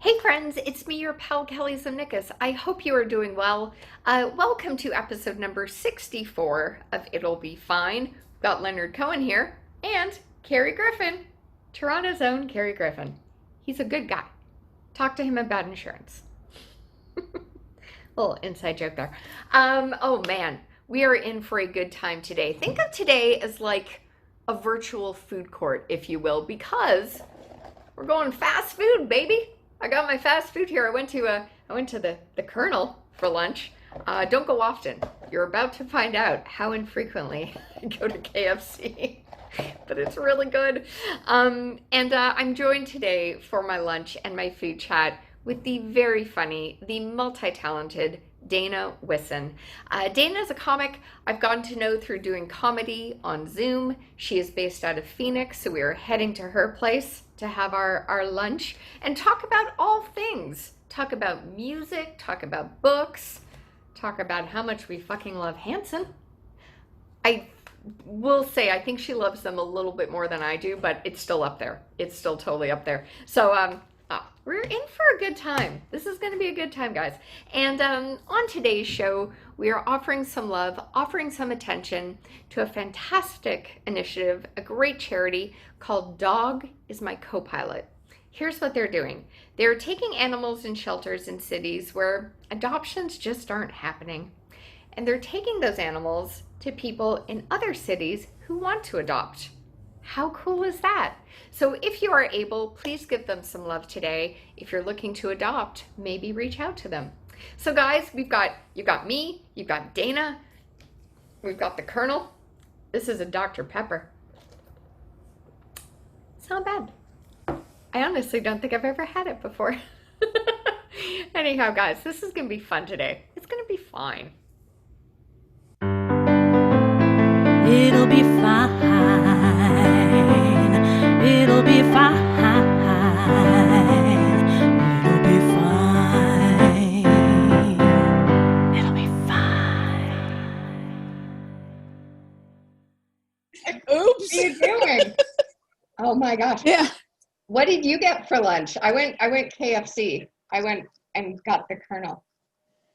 Hey friends, it's me, your pal Kelly Zemnickas. I hope you are doing well. Welcome to episode number 64 of It'll Be Fine. Got Leonard Cohen here and Carrie Griffin, Toronto's own Carrie Griffin. He's a good guy. Talk to him about insurance. Little inside joke there. Oh man, we are in for a good time today. Think of today as like a virtual food court, if you will, because we're going fast food, baby. I got my fast food here. I went to the Colonel for lunch. Don't go often. You're about to find out how infrequently I go to KFC, but it's really good. And I'm joined today for my lunch and my food chat with the very funny, the multi-talented Dana Whissen. Dana is a comic I've gotten to know through doing comedy on Zoom. She is based out of Phoenix, so we are heading to her place to have our lunch and talk about all things. Talk about music, talk about books, talk about how much we fucking love Hanson. I will say I think she loves them a little bit more than I do, but it's still up there. It's still totally up there. So we're in for a good time. This is going to be a good time, guys. And on today's show, we are offering some love, offering some attention to a fantastic initiative, a great charity called Dog Is My CoPilot. Here's what they're doing. They're taking animals in shelters in cities where adoptions just aren't happening. And they're taking those animals to people in other cities who want to adopt. How cool is that? So if you are able, please give them some love today. If you're looking to adopt, maybe reach out to them. So guys, you've got me, you've got Dana, we've got the Colonel. This is a Dr. Pepper. It's not bad. I honestly don't think I've ever had it before. Anyhow, guys, this is gonna be fun today. It's gonna be fine. It'll be fine. It'll be fine. It'll be fine. It'll be fine. What are you doing? Oh my gosh. Yeah. What did you get for lunch? I went KFC. I went and got the Colonel.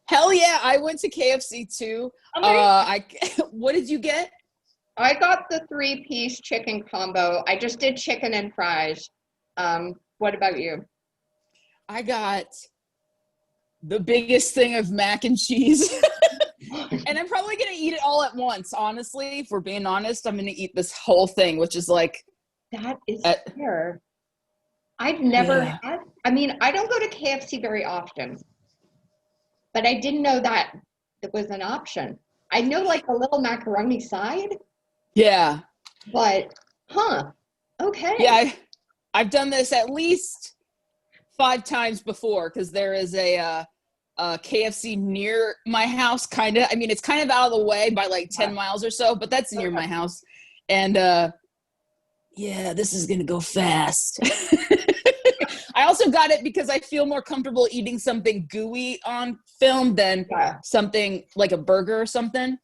Hell yeah, I went to KFC too. What did you get? I got the 3-piece chicken combo. I just did chicken and fries. What about you? I got the biggest thing of mac and cheese. And I'm probably going to eat it all at once, honestly. If we're being honest, I'm going to eat this whole thing, which is like... That is fair. I've never had... I mean, I don't go to KFC very often. But I didn't know that it was an option. I know like the little macaroni side. Yeah. But, okay. Yeah, I've done this at least 5 times before because there is a KFC near my house, kind of. I mean, it's kind of out of the way by like 10 miles or so, but that's near my house. And yeah, this is going to go fast. I also got it because I feel more comfortable eating something gooey on film than something like a burger or something.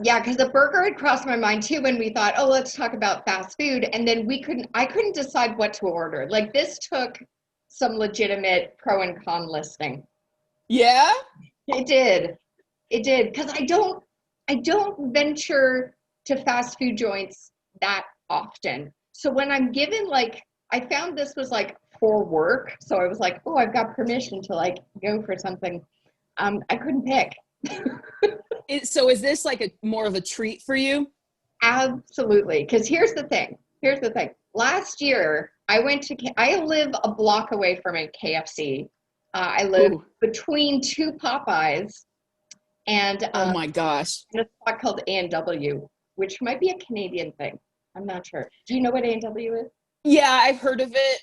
Yeah, because the burger had crossed my mind too when we thought, oh, let's talk about fast food. And then I couldn't decide what to order. Like this took some legitimate pro and con listing. Yeah? It did. It did. Because I don't venture to fast food joints that often. So when I'm given like, I found this was like for work. So I was like, oh, I've got permission to like go for something. I couldn't pick. So is this like more of a treat for you? Absolutely. Because here's the thing. Last year, I live a block away from a KFC. I live between 2 Popeyes and oh my gosh, a spot called A&W, which might be a Canadian thing. I'm not sure. Do you know what A&W is? Yeah, I've heard of it.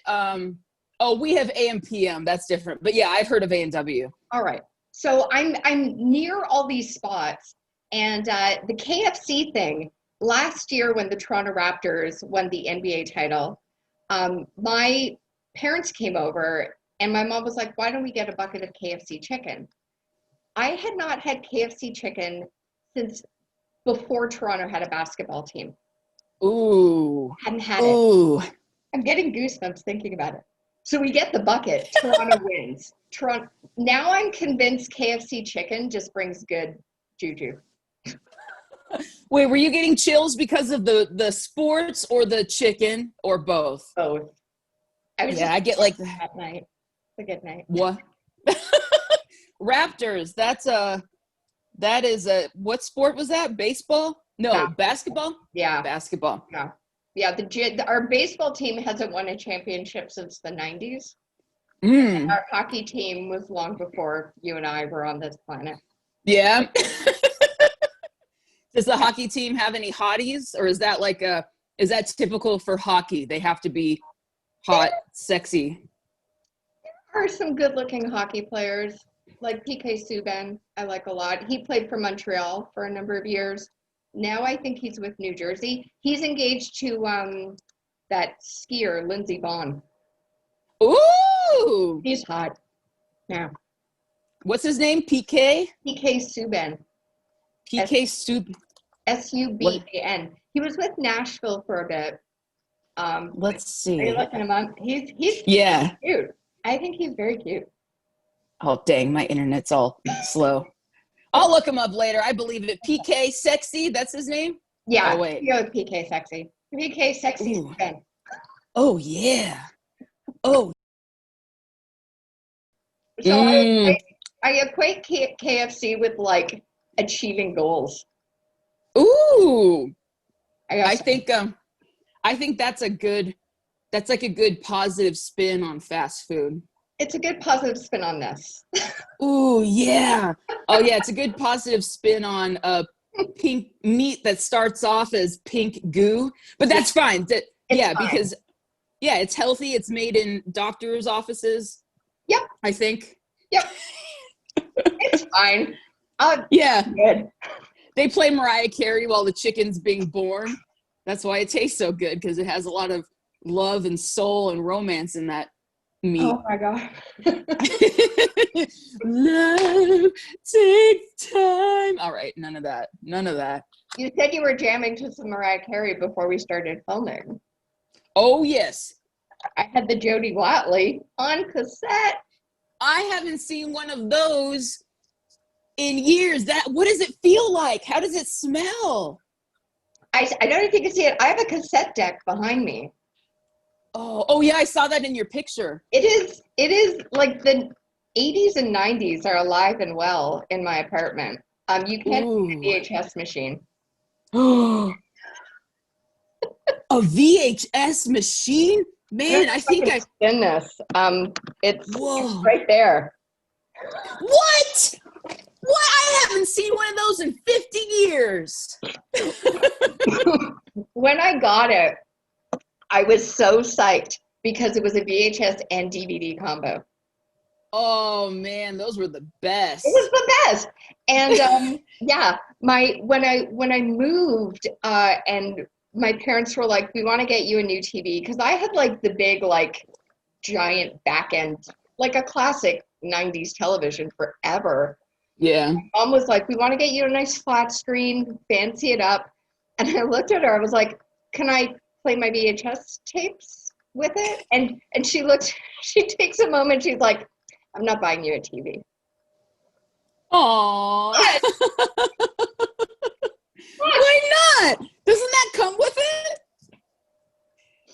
We have AM PM. That's different. But yeah, I've heard of A&W. All right. So I'm near all these spots, and the KFC thing, last year when the Toronto Raptors won the NBA title, my parents came over, and my mom was like, why don't we get a bucket of KFC chicken? I had not had KFC chicken since before Toronto had a basketball team. Ooh. Hadn't had Ooh. it. I'm getting goosebumps thinking about it. So we get the bucket. Toronto wins. Toronto. Now I'm convinced KFC chicken just brings good juju. Wait, were you getting chills because of the sports or the chicken or both? Both. I get like that night. It's a good night. What? Raptors. That is a what sport was that? Baseball? No, basketball? Yeah. Basketball. Yeah. Yeah, our baseball team hasn't won a championship since the 90s. Our hockey team was long before you and I were on this planet. Yeah. Does the hockey team have any hotties, or is that is that typical for hockey? They have to be hot, sexy. There are some good-looking hockey players, like PK Subban. I like a lot. He played for Montreal for a number of years. Now I think he's with New Jersey. He's engaged to that skier, Lindsey Vonn. Ooh! He's hot. Yeah. What's his name? PK? PK Subban. PK Subban. Subban. He was with Nashville for a bit. Let's see. Are you looking him up? He's cute. I think he's very cute. Oh, dang. My internet's all slow. I'll look him up later. I believe it. PK Sexy, that's his name? Yeah, oh, wait. Go with PK Sexy. PK Sexy Subban. Oh, yeah. Oh. So I equate KFC with like achieving goals. Ooh. I think that's a good positive spin on fast food. It's a good positive spin on this. Ooh, yeah. Oh, yeah. It's a good positive spin on pink meat that starts off as pink goo, but that's fine. Fine. Because it's healthy. It's made in doctors' offices. Yep. I think. Yep. It's fine. Yeah. Good. They play Mariah Carey while the chicken's being born. That's why it tastes so good, because it has a lot of love and soul and romance in that meat. Oh my God. Love takes time. All right, none of that. You said you were jamming to some Mariah Carey before we started filming. Oh yes. I had the Jody Watley on cassette. I haven't seen one of those in years. What does it feel like? How does it smell? I don't know if you can see it. I have a cassette deck behind me. Oh yeah, I saw that in your picture. It is like the 80s and 90s are alive and well in my apartment. You can't see the VHS machine. A VHS machine? Man, I think I in this. It's right there. What? I haven't seen one of those in 50 years. When I got it, I was so psyched because it was a VHS and DVD combo. Oh man, those were the best. It was the best. And when I moved and my parents were like, we want to get you a new TV, because I had like the big like giant back end, like a classic 90s television forever. Yeah. Mom was like, we want to get you a nice flat screen, fancy it up. And I looked at her, I was like, can I play my VHS tapes with it? And she takes a moment, she's like, I'm not buying you a TV. Aww. Why not? Doesn't that come with it?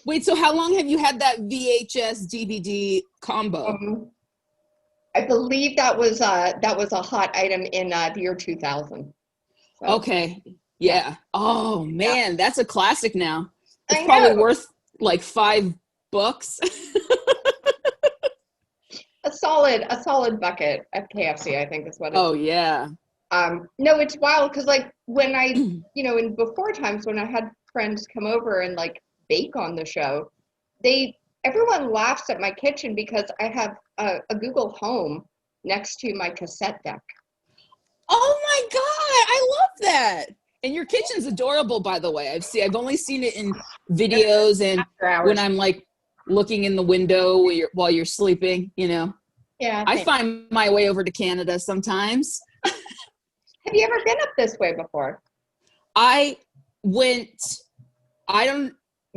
Wait, so how long have you had that VHS DVD combo? I believe that was a hot item in the year 2000. So. Okay. Yeah. Oh man, that's a classic now. It's I probably know. worth like $5. A solid bucket of KFC, I think is what it is. Oh yeah. No, it's wild because like when I, in before times when I had friends come over and like bake on the show, everyone laughs at my kitchen because I have a Google Home next to my cassette deck. Oh my God, I love that. And your kitchen's adorable, by the way. I've only seen it in videos and when I'm like looking in the window while you're sleeping, Yeah. I find my way over to Canada sometimes. Have you ever been up this way before? I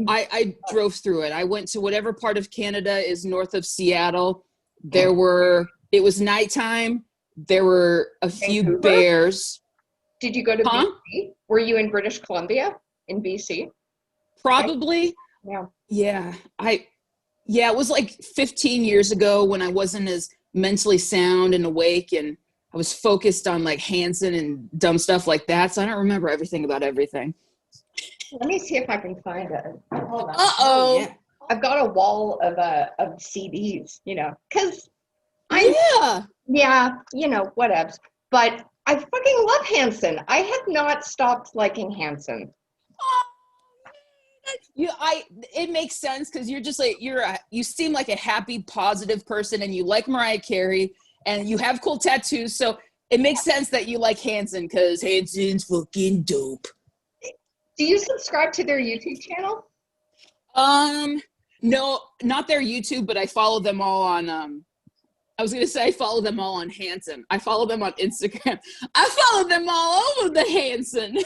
I drove through it. I went to whatever part of Canada is north of Seattle. It was nighttime. There were a few Vancouver? bears. Did you go to Huh? BC? Were you in British Columbia in BC? Probably. Yeah. Yeah, it was like 15 years ago when I wasn't as mentally sound and awake, and I was focused on like Hanson and dumb stuff like that. So I don't remember everything about everything. Let me see if I can find it. Hold on. Uh-oh. Yeah. I've got a wall of CDs, because whatevs. But I fucking love Hanson. I have not stopped liking Hanson. It makes sense because you're just like you seem like a happy, positive person, and you like Mariah Carey, and you have cool tattoos. So it makes sense that you like Hanson because Hanson's fucking dope. Do you subscribe to their YouTube channel? No, not their YouTube, but I follow them all on I was gonna say I follow them all on Hanson. I follow them on Instagram. I follow them all over the Hanson.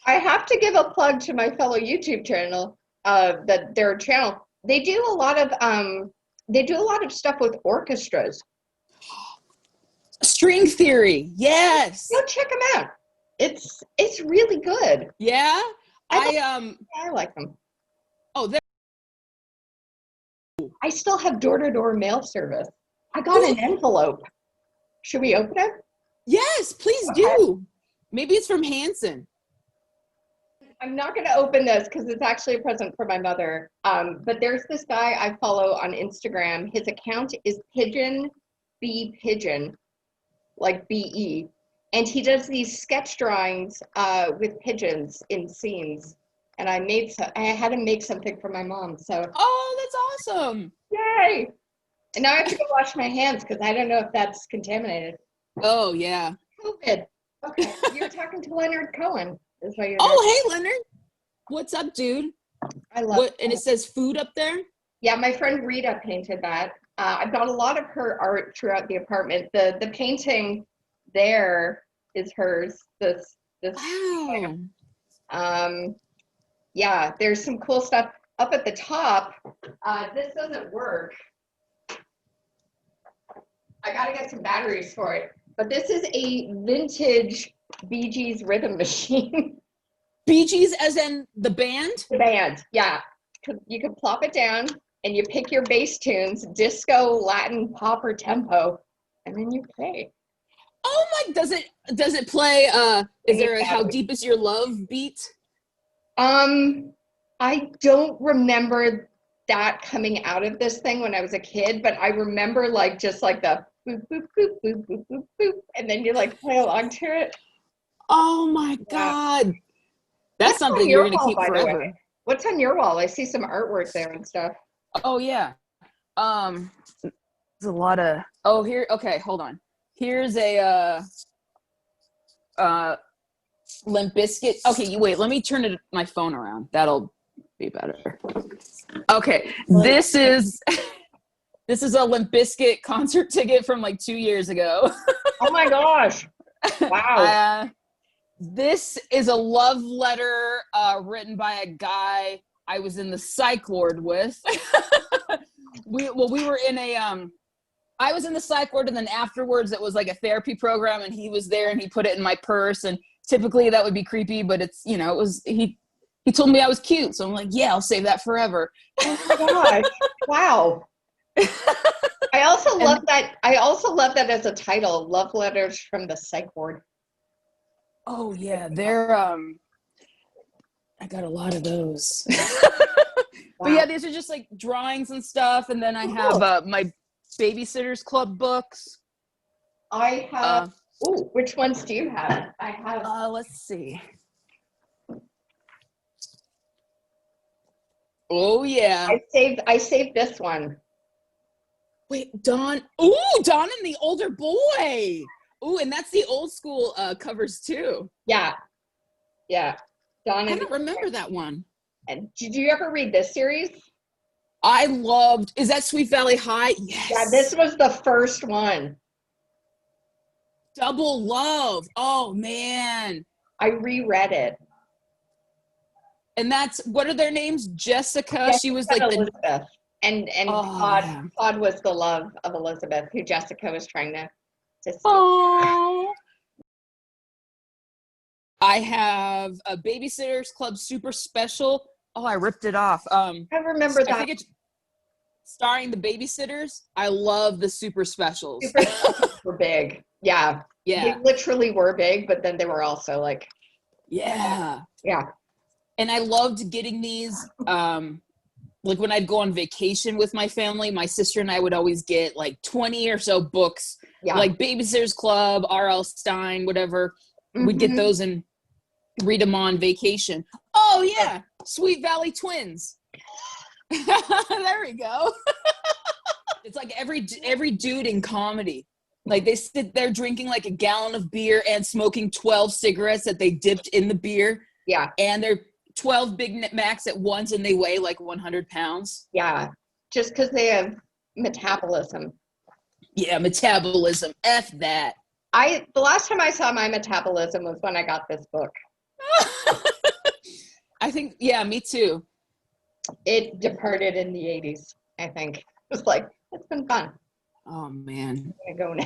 I have to give a plug to my fellow YouTube channel, their channel. They do a lot of stuff with orchestras. String theory, yes. Go check them out. It's really good. Yeah, I like them. Oh, I still have door-to-door mail service. I got an envelope. Should we open it? Yes, please do. Maybe it's from Hanson. I'm not going to open this because it's actually a present for my mother. But there's this guy I follow on Instagram. His account is Pigeon, like B-E. And he does these sketch drawings with pigeons in scenes. And I had him make something for my mom. So. Oh, that's awesome. Yay. And now I have to go wash my hands because I don't know if that's contaminated. Oh, yeah. COVID. Okay. You're talking to Leonard Cohen. Is what you're hey, Leonard. What's up, dude? I love it. And it says food up there? Yeah, my friend Rita painted that. I've got a lot of her art throughout the apartment. The painting there is hers. This. Wow. Yeah, there's some cool stuff up at the top. This doesn't work. I gotta get some batteries for it. But this is a vintage Bee Gees rhythm machine. Bee Gees as in the band? The band, yeah. You can plop it down and you pick your bass tunes, disco, Latin, pop, or tempo, and then you play. Oh my, does it play is there a How Deep Is Your Love beat? I don't remember that coming out of this thing when I was a kid, but I remember just like the boop, boop, boop, boop, boop, boop, boop, and then you like play along to it. Oh my God. That's something you're going to keep forever. What's on your wall? I see some artwork there and stuff. Oh yeah. There's a lot of, here, okay, hold on. Here's a, Limp Bizkit. Okay, wait, let me turn my phone around. That'll be better. Okay, this is a Limp Bizkit concert ticket from like 2 years ago. Oh my gosh. Wow. This is a love letter written by a guy I was in the psych ward with. we were in I was in the psych ward, and then afterwards it was like a therapy program, and he was there and he put it in my purse, and typically that would be creepy, but it's, it was, he told me I was cute. So I'm like, yeah, I'll save that forever. Oh my gosh. Wow. I also love that as a title, Love Letters from the Psych Ward. Oh yeah, they're I got a lot of those. Wow. But yeah, these are just like drawings and stuff, and then I have my Babysitter's Club books. I have which ones do you have? I have let's see. Oh yeah. I saved this one. Wait, Dawn. Ooh, Dawn and the Older Boy. Ooh, and that's the old school covers too. Yeah. Yeah. Dawn. I don't remember that one. And did you ever read this series? I loved, is that Sweet Valley High? Yes. Yeah, this was the first one. Double Love. Oh man. I reread it. And that's, what are their names? Jessica. She was like the, Elizabeth. And oh, Todd, yeah. Todd was the love of Elizabeth, who Jessica was trying to steal. Oh. I have a Babysitters Club Super Special. Oh, I ripped it off. I remember that. I think it's starring the babysitters. I love the super specials. Super specials were big. Yeah. Yeah. They literally were big, but then they were also like, Yeah. yeah. And I loved getting these. Like when I'd go on vacation with my family, my sister and I would always get like 20 or so books, Yeah. like Babysitters Club, R.L. Stein, whatever. We'd get those and read them on vacation. Oh, yeah. Sweet Valley Twins. There we go. It's like every dude in comedy. Like they sit there drinking like a gallon of beer and smoking 12 cigarettes that they dipped in the beer. Yeah. And they're 12 Big Macs at once and they weigh like 100 pounds. Yeah. Just because they have metabolism. Yeah, metabolism. F that. The last time I saw my metabolism was when I got this book. I think, yeah, me too. It departed in the 80s, I think. It was like, it's been fun. Oh, man. I'm going to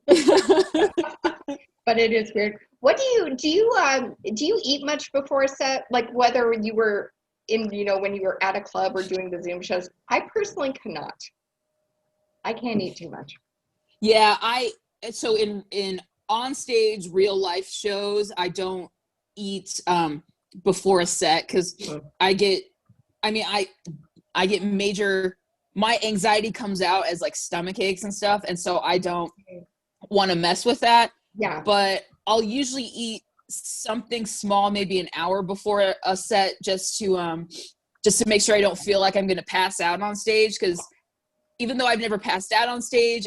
go now. But it is weird. What do you eat much before a set? Like whether you were in, when you were at a club or doing the Zoom shows? I personally cannot. I can't eat too much. Yeah, so in on stage real life shows, I don't eat before a set because I get major, my anxiety comes out as like stomach aches and stuff, and so I don't want to mess with that. Yeah. But I'll usually eat something small, maybe an hour before a set, just to make sure I don't feel like I'm going to pass out on stage. Because even though I've never passed out on stage,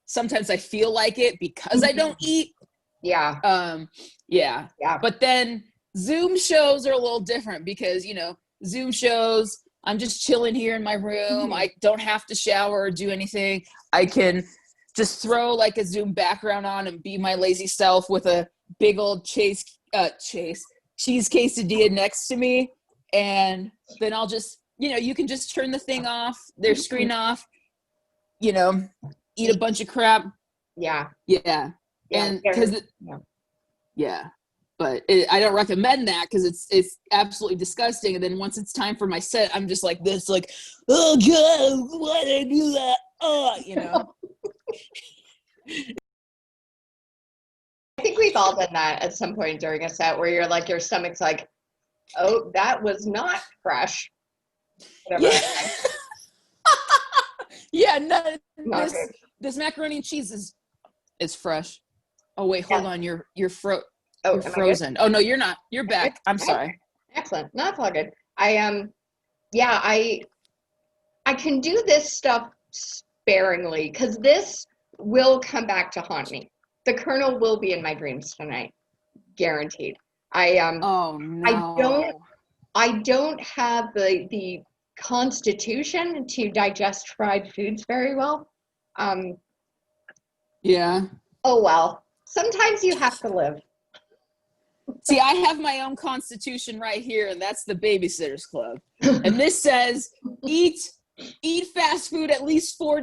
sometimes I feel like it because I don't eat. Yeah. Yeah. But then Zoom shows are a little different because, Zoom shows, I'm just chilling here in my room. I don't have to shower or do anything. I can just throw like a Zoom background on and be my lazy self with a big old cheese quesadilla next to me. And then I'll just, you can just turn the thing off, their screen off, eat a bunch of crap. Yeah. Yeah. And because but I don't recommend that because it's absolutely disgusting. And then once it's time for my set, I'm just like this, like, oh God, why did I do that? I think we've all done that at some point during a set where you're like, your stomach's like, oh, that was not fresh. Whatever. Yeah. Yeah, no, Good. this macaroni and cheese is fresh. Oh wait, hold on, you're frozen. Oh no, you're not. You're back. I'm sorry. Excellent. No, it's all good. I can do this stuff sparingly because this will come back to haunt me. The Colonel will be in my dreams tonight, guaranteed. Oh no. I don't have the constitution to digest fried foods very well. Yeah. Oh well. Sometimes you have to live. See, I have my own constitution right here, and that's the Babysitters Club. And this says, eat fast food at least 4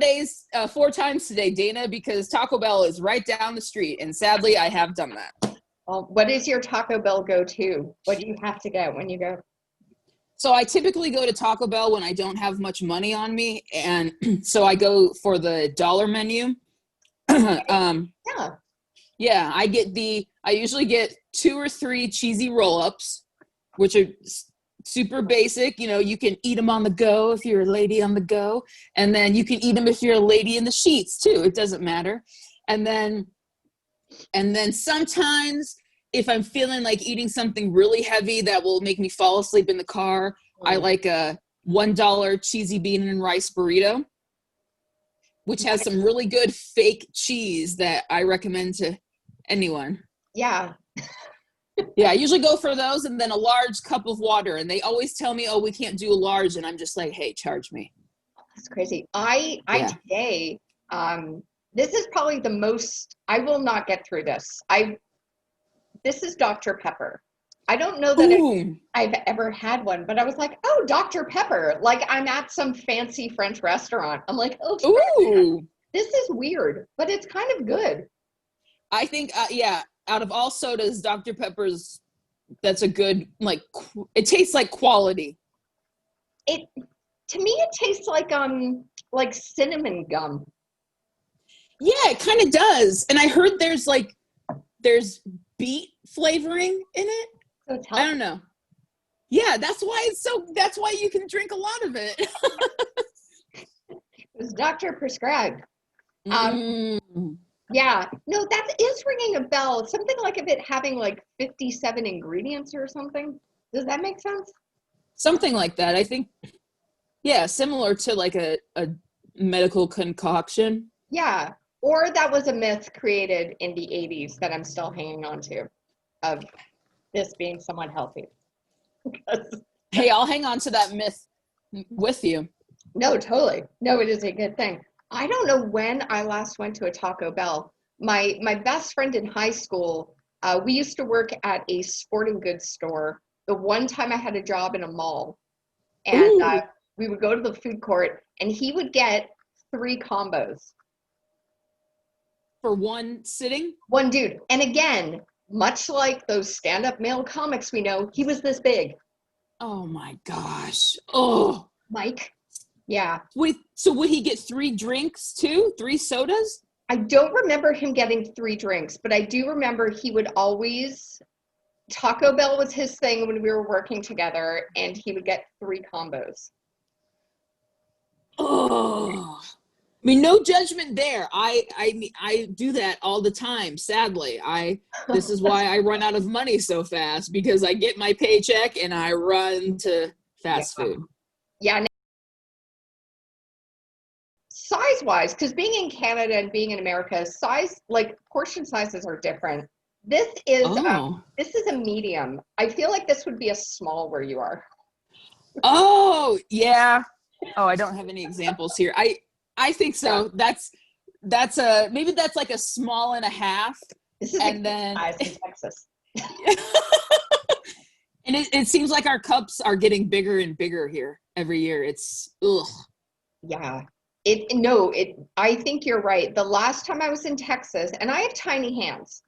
times today, Dana, because Taco Bell is right down the street. And sadly, I have done that. Well, what is your Taco Bell go-to? What do you have to get when you go? So I typically go to Taco Bell when I don't have much money on me. And so I go for the dollar menu. Yeah, I usually get 2 or 3 cheesy roll-ups, which are super basic. You can eat them on the go if you're a lady on the go. And then you can eat them if you're a lady in the sheets too. It doesn't matter. And then sometimes if I'm feeling like eating something really heavy that will make me fall asleep in the car, I like a $1 cheesy bean and rice burrito, which has some really good fake cheese that I recommend to anyone. Yeah. Yeah, I usually go for those and then a large cup of water. And they always tell me, oh, we can't do a large. And I'm just like, hey, charge me. That's crazy. Today, this is probably the most, I will not get through this. This is Dr. Pepper. I don't know that Ooh. I've ever had one, but I was like, oh, Dr. Pepper. Like I'm at some fancy French restaurant. I'm like, oh, Ooh. this is weird, but it's kind of good. I think, yeah, out of all sodas, Dr. Pepper's, that's a good, like, it tastes like quality. It, to me, it tastes like cinnamon gum. Yeah, it kind of does. And I heard there's beet flavoring in it. So it's I healthy. don't know. Yeah, that's why you can drink a lot of it. It was doctor prescribed. Mm. Yeah, no, that is ringing a bell. Something like of it having like 57 ingredients or something. Does that make sense? Something like that. I think, yeah, similar to like a medical concoction. Yeah. Or that was a myth created in the 80s that I'm still hanging on to of this being somewhat healthy. Hey, I'll hang on to that myth with you. No, totally. No, it is a good thing. I don't know when I last went to a Taco Bell. My best friend in high school, we used to work at a sporting goods store. The one time I had a job in a mall, and Ooh. we would go to the food court, and he would get 3 combos. For one sitting? One dude. And again, much like those stand-up male comics we know, he was this big. Oh my gosh. Oh. Mike. Yeah. Wait, so would he get 3 drinks too? 3 sodas? I don't remember him getting 3 drinks, but I do remember he would always, Taco Bell was his thing when we were working together, and he would get 3 combos. Oh. I mean, no judgment there. I do that all the time, sadly. This is why I run out of money so fast, because I get my paycheck and I run to fast food. Yeah. Size-wise, because being in Canada and being in America, portion sizes are different. This is a medium. I feel like this would be a small where you are. Oh, yeah. Oh, I don't have any examples here. I think so. Yeah. That's maybe that's like a small and a half. This is and then size in Texas. And it seems like our cups are getting bigger and bigger here every year. It's ugh. Yeah. I think you're right. The last time I was in Texas, and I have tiny hands,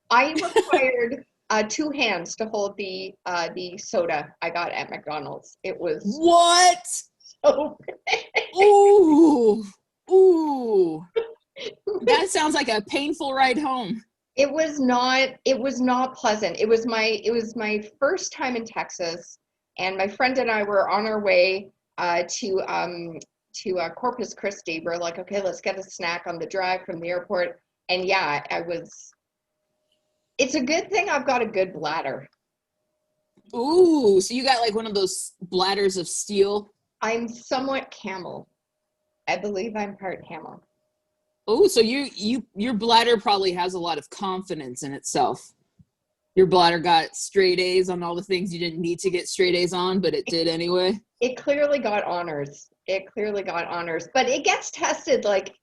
I required 2 hands to hold the soda I got at McDonald's. It was What? so big. Ooh. Ooh. That sounds like a painful ride home. It was not pleasant. It was my first time in Texas, and my friend and I were on our way to Corpus Christi. We're like, okay, let's get a snack on the drive from the airport. And yeah, it's a good thing I've got a good bladder. Ooh, so you got like one of those bladders of steel? I'm somewhat camel. I believe I'm part camel. Oh, so your bladder probably has a lot of confidence in itself. Your bladder got straight A's on all the things you didn't need to get straight A's on, but it did anyway. It clearly got honors. But it gets tested. Like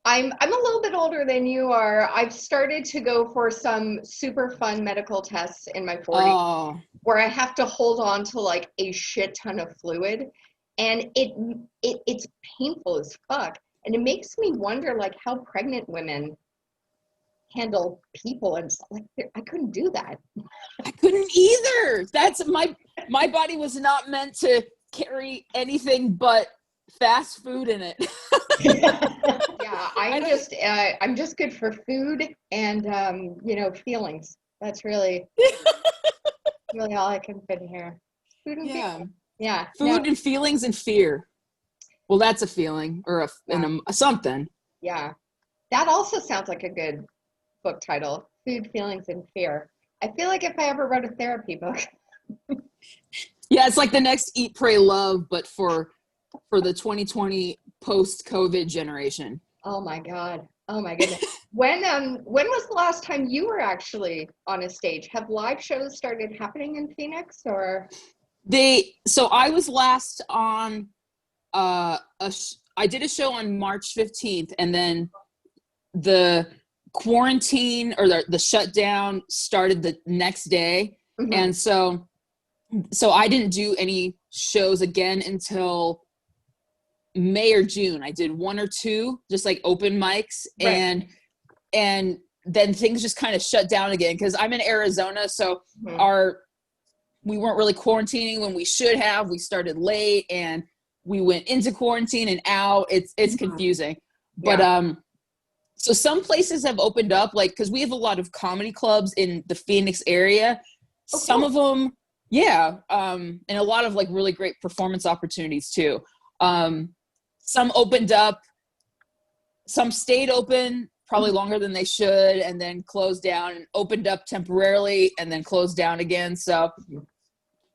I'm a little bit older than you are. I've started to go for some super fun medical tests in my 40s where I have to hold on to like a shit ton of fluid, and it's painful as fuck. And it makes me wonder like how pregnant women handle people, and like I couldn't do that. I couldn't either. That's my body was not meant to carry anything but fast food in it. Yeah, I'm just good for food and feelings. That's really all I can fit in here. Food and feelings. Yeah. Food and feelings and fear. Well, that's a feeling or a something. Yeah. That also sounds like a good book title. Food, feelings, and fear. I feel like if I ever wrote a therapy book. Yeah, it's like the next Eat, Pray, Love, but for the 2020 post-COVID generation. Oh my God. Oh my goodness. When was the last time you were actually on a stage? Have live shows started happening in Phoenix or? So I was last on I did a show on March 15th, and then the quarantine or the shutdown started the next day. Mhm. And so I didn't do any shows again until May or June. I did one or two just like open mics, Right. and then things just kind of shut down again because I'm in Arizona, so Mhm. we weren't really quarantining when we should have. We started late and we went into quarantine and out. It's Mhm. confusing. But Yeah. so some places have opened up, like, because we have a lot of comedy clubs in the Phoenix area. Oh, Some cool. of them, yeah, and a lot of like really great performance opportunities too. Some opened up, some stayed open probably longer than they should, and then closed down, and opened up temporarily and then closed down again. So Mhm.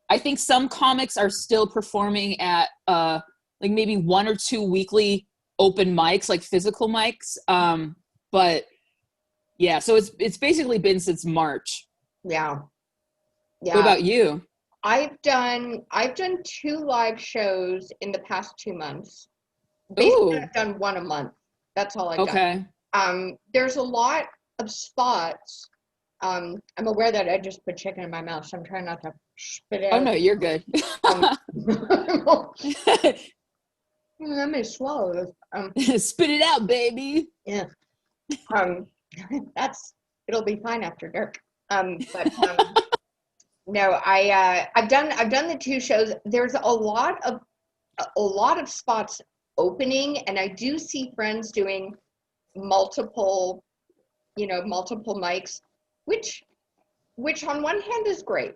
I think some comics are still performing at like maybe 1 or 2 weekly open mics, like physical mics. But yeah, so it's basically been since March. Yeah. What Yeah. about you? I've done 2 live shows in the past 2 months. Basically, Ooh, I've done one a month. That's all I've done. okay. There's a lot of spots. I'm aware that I just put chicken in my mouth, so I'm trying not to spit it Oh out. no, you're good. Um, let me swallow this. Spit it out, baby. Yeah. Um, it'll be fine after dark. But no, I've done the 2 shows. There's a lot of spots opening, and I do see friends doing multiple, multiple mics, which on one hand is great.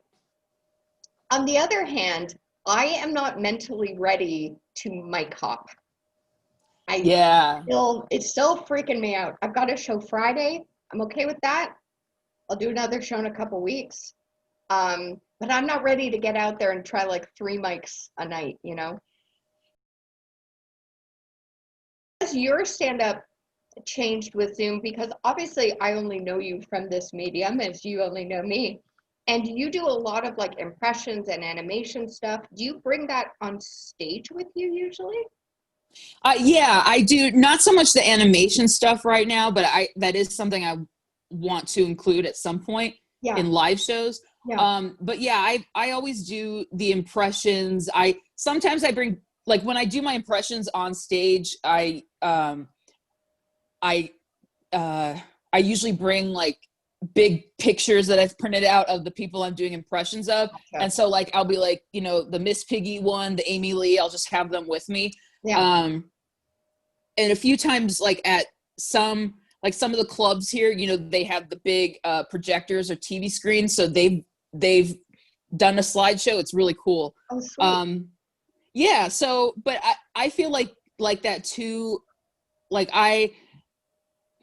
On the other hand, I am not mentally ready to mic hop. I Yeah. it's still freaking me out. I've got a show Friday. I'm okay with that. I'll do another show in a couple weeks. But I'm not ready to get out there and try like 3 mics a night. Has your stand-up changed with Zoom? Because obviously I only know you from this medium as you only know me. And you do a lot of like impressions and animation stuff. Do you bring that on stage with you usually? Yeah, I do. Not so much the animation stuff right now, but that is something I want to include at some point Yeah, in live shows. yeah. But yeah, I always do the impressions. I sometimes I bring, like, when I do my impressions on stage, I I usually bring like big pictures that I've printed out of the people I'm doing impressions of. Gotcha. And so like I'll be like, the Miss Piggy one, the Amy Lee, I'll just have them with me. Yeah. And a few times like at some of the clubs here, they have the big projectors or TV screens, so they've done a slideshow. It's really cool. Oh, sweet. Yeah, so but I feel like that too. Like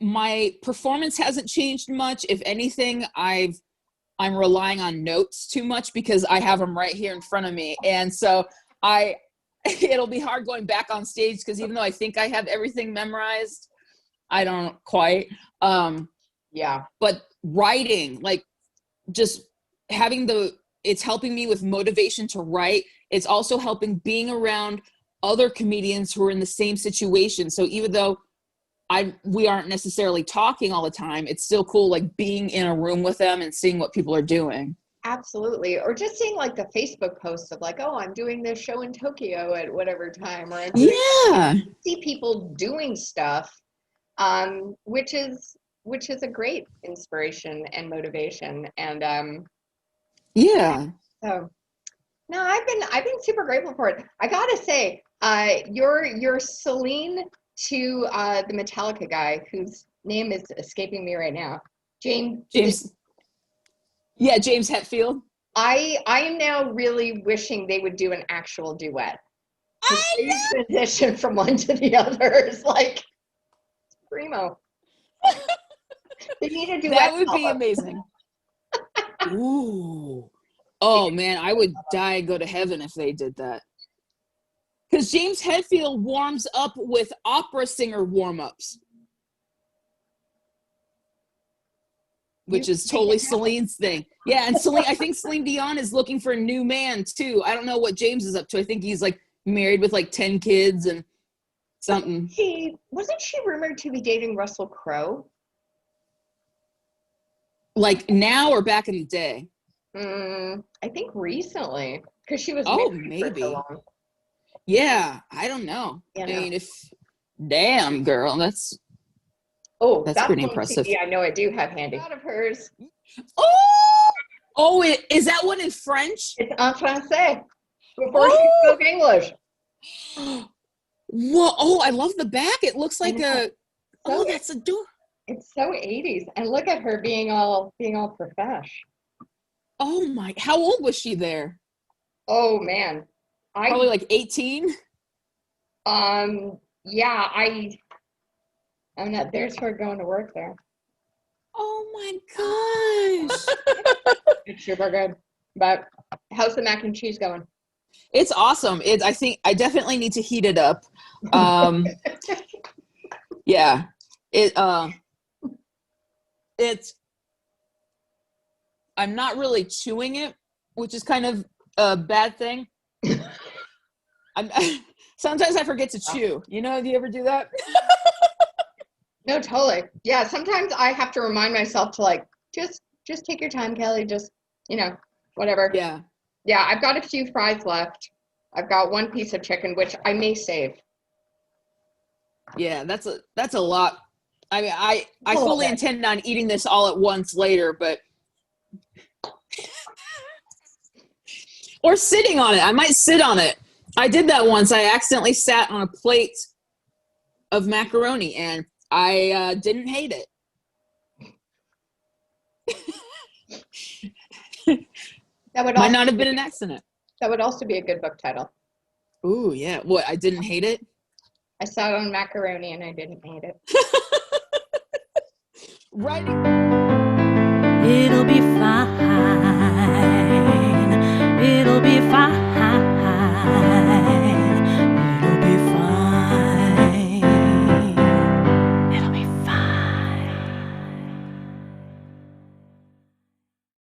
my performance hasn't changed much. If anything, I'm relying on notes too much because I have them right here in front of me. And so it'll be hard going back on stage because even though I think I have everything memorized, I don't quite. Yeah. But writing, like, just having it's helping me with motivation to write. It's also helping being around other comedians who are in the same situation. So even though we aren't necessarily talking all the time, it's still cool, like, being in a room with them and seeing what people are doing. Absolutely. Or just seeing like the Facebook posts of like, oh, I'm doing this show in Tokyo at whatever time, or I'm doing Yeah. see people doing stuff, which is a great inspiration and motivation. And Yeah. so no, I've been super grateful for it. I gotta say, you're Celine to the Metallica guy whose name is escaping me right now. James. James. Yeah, James Hetfield. I am now really wishing they would do an actual duet. Because I they transition from one to the other is like primo. They need a duet That would be album. amazing. Ooh. Oh man, I would die and go to heaven if they did that. Because James Hetfield warms up with opera singer warm-ups, which is totally Celine's thing. Yeah, and I think Celine Dion is looking for a new man too. I don't know what James is up to. I think he's like married with like 10 kids and something. Wasn't she rumored to be dating Russell Crowe? Like now or back in the day? I think recently, because she was Oh, married for so maybe. long. Yeah, I don't know. You I know. mean, damn, girl, that's That's pretty one impressive. CD I know I do have handy. Out of hers. Oh, is that one in French? It's en français. Before she spoke English. Whoa! Oh, I love the back. It looks like So, that's adorable. It's so 80s, and look at her being all profesh. Oh my! How old was she there? Oh man, Probably like 18. Yeah, I'm not. There's her going to work there. Oh my gosh! It's super good. But how's the mac and cheese going? It's awesome. I think I definitely need to heat it up. Yeah. It's I'm not really chewing it, which is kind of a bad thing. Sometimes I forget to chew. You know, do you ever do that? No, totally. Yeah, sometimes I have to remind myself to like just take your time, Kelly. Just, whatever. Yeah. Yeah, I've got a few fries left. I've got one piece of chicken, which I may save. Yeah, that's a lot. I mean, I little fully bit. intend on eating this all at once later, but or sitting on it. I might sit on it. I did that once. I accidentally sat on a plate of macaroni, and I didn't hate it. That would Might also not have been an accident. That would also be a good book title. Ooh, yeah. What? I didn't hate it? I sat on macaroni and I didn't hate it. Right. It'll be